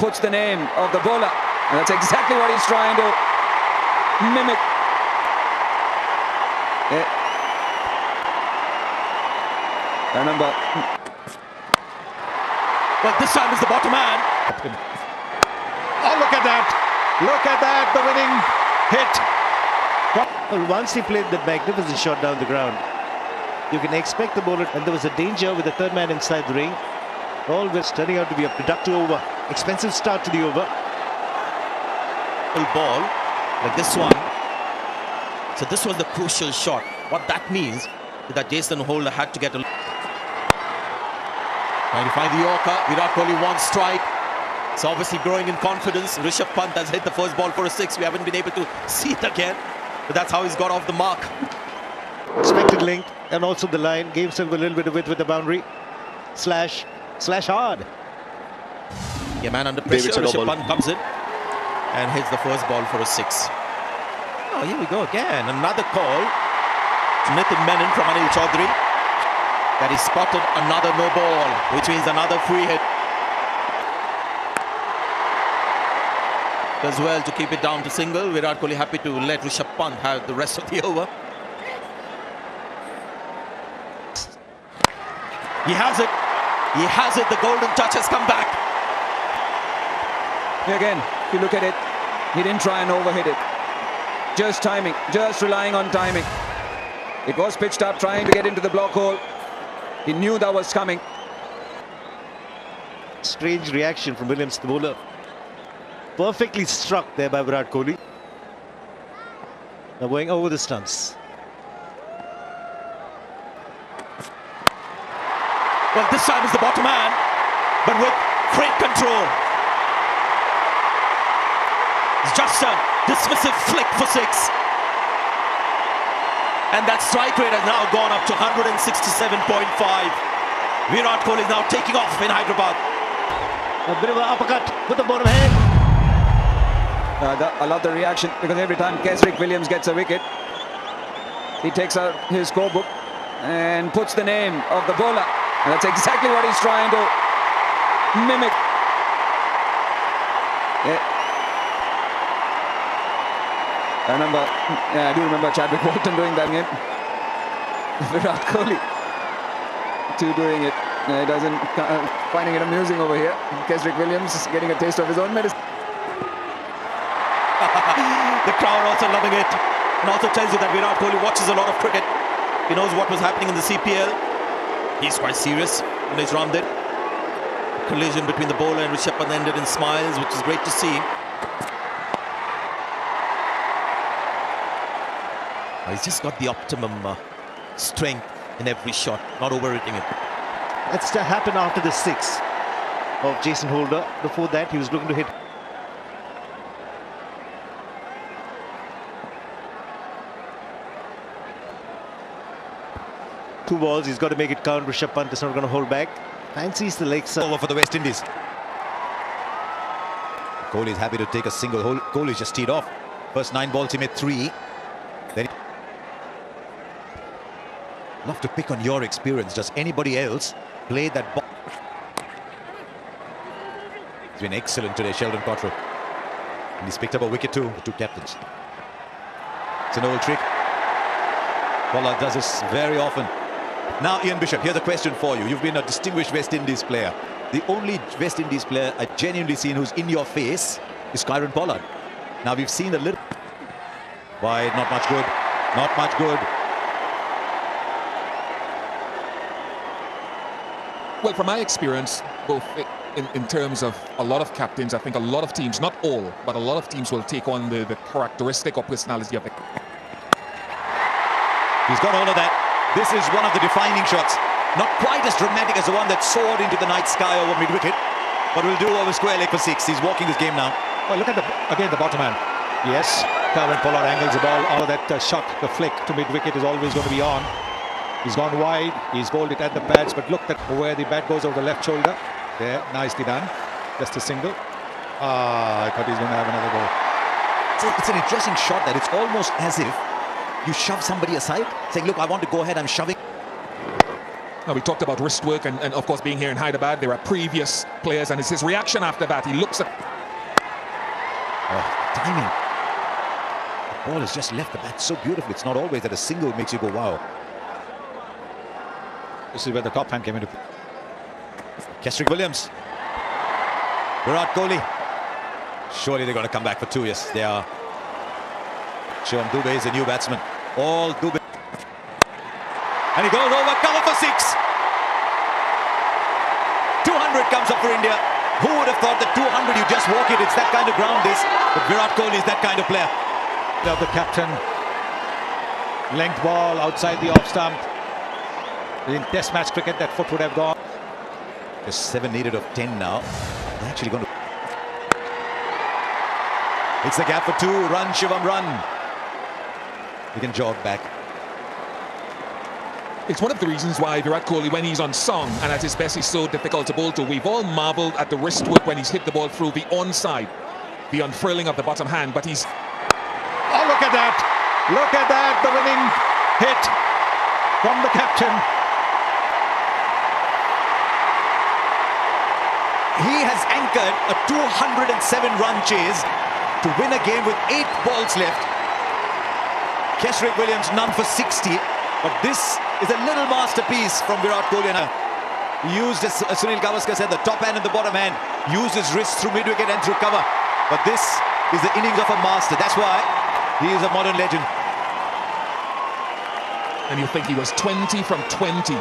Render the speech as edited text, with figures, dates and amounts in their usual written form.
puts the name of the bowler. And that's exactly what he's trying to mimic. Remember. Well, this time is the bottom man. Oh, look at that. Look at that. The winning hit. Well, once he played that magnificent shot down the ground, you can expect the bowler, and there was a danger with the third man inside the ring. All was turning out to be a productive over. Expensive start to the over. Ball like this one. So this was the crucial shot. What that means is that Jason Holder had to get a... Trying to find the Yorker. Virat Kohli one strike. It's obviously growing in confidence. Rishabh Pant has hit the first ball for a 6. We haven't been able to see it again. But that's how he's got off the mark. Expected length and also the line. Gave himself a little bit of width with the boundary. Slash hard. Yeah, man under pressure. Rishabh Pant comes in and hits the first ball for a 6. Oh, here we go again. Another call to Nitin Menon from Anil Chaudhary. That he spotted another no ball, which means another free hit. As well to keep it down to single. Virat Kohli happy to let Rishabh Pant have the rest of the over. He has it. He has it. The golden touch has come back. Again, if you look at it, he didn't try and overhit it. Just timing, just relying on timing. It was pitched up, trying to get into the block hole. He knew that was coming. Strange reaction from Williams, the bowler. Perfectly struck there by Virat Kohli. Now going over the stumps. Well, this time is the bottom man, but with great control. It's just a dismissive flick for 6. And that strike rate has now gone up to 167.5. Virat Kohli is now taking off in Hyderabad. A bit of an uppercut with the bottom hand. I love the reaction, because every time Kesrick Williams gets a wicket, he takes out his scorebook and puts the name of the bowler. And that's exactly what he's trying to mimic. I do remember Chadwick Walton doing that again. Virat Kohli doing it. He doesn't finding it amusing over here. Kesrick Williams is getting a taste of his own medicine. The crowd also loving it, and also tells you that Virat Kohli watches a lot of cricket. He knows what was happening in the CPL. He's quite serious when he's rounded. Collision between the bowler and Rishabh Pant ended in smiles, which is great to see. He's just got the optimum strength in every shot, not overrating it. That's to happen after the 6 of Jason Holder. Before that, he was looking to hit. Two balls, he's got to make it count. Rishabh Pant is not going to hold back. Fancies the legs. Over for the West Indies. Kohli is happy to take a single. Kohli just teed off. First 9 balls, he made 3. Then love to pick on your experience. Does anybody else play that ball? He's been excellent today, Sheldon Cottrell. And he's picked up a wicket too, the 2 captains. It's an old trick. Pollard does this very often. Now, Ian Bishop, here's a question for you. You've been a distinguished West Indies player. The only West Indies player I've genuinely seen who's in your face is Kieron Pollard. Now, we've seen a little... Wide, not much good. Not much good. Well, from my experience, both in terms of a lot of captains, I think a lot of teams, not all, but a lot of teams will take on the characteristic or personality of it. He's got all of that. This is one of the defining shots. Not quite as dramatic as the one that soared into the night sky over mid-wicket, but will do over square leg for 6. He's walking this game now. Well, look at the bottom man. Yes, Kieron Pollard angles the ball. All of that shot, the flick to mid-wicket is always going to be on. He's gone wide. He's bowled it at the pads, but look at where the bat goes over the left shoulder. There, nicely done. Just a single. I thought he's going to have another ball. So it's an interesting shot that it's almost as if you shove somebody aside, saying, look, I want to go ahead, I'm shoving. Now, we talked about wrist work and of course, being here in Hyderabad, there are previous players, and it's his reaction after that. He looks at... Oh, timing. The ball has just left the bat so beautifully. It's not always that a single makes you go, wow. This is where the top hand came into play. Kesrick Williams. Virat Kohli. Surely they're going to come back for 2 years. They are. Shivam Dubey is the new batsman. All Dubey. And he goes over, cover for 6. 200 comes up for India. Who would have thought that 200, you just walk it? It's that kind of ground, this. But Virat Kohli is that kind of player. Now the captain. Length ball outside the off stump. In test match cricket, that foot would have gone. Just 7 needed of 10 now. They're actually going to... It's the gap for 2. Run, Shivam, run. He can jog back. It's one of the reasons why Virat Kohli, when he's on song and at his best, he's so difficult to bowl to. We've all marveled at the wrist work when he's hit the ball through the onside, the unfurling of the bottom hand, but he's... Oh, look at that! Look at that! The winning hit from the captain. He has anchored a 207-run chase to win a game with 8 balls left. Kesrick Williams none for 60. But this is a little masterpiece from Virat Kohli. He used, as Sunil Gavaskar said, the top hand and the bottom hand. Used his wrists through mid-wicket and through cover. But this is the innings of a master. That's why he is a modern legend. And you think he was 20 from 20.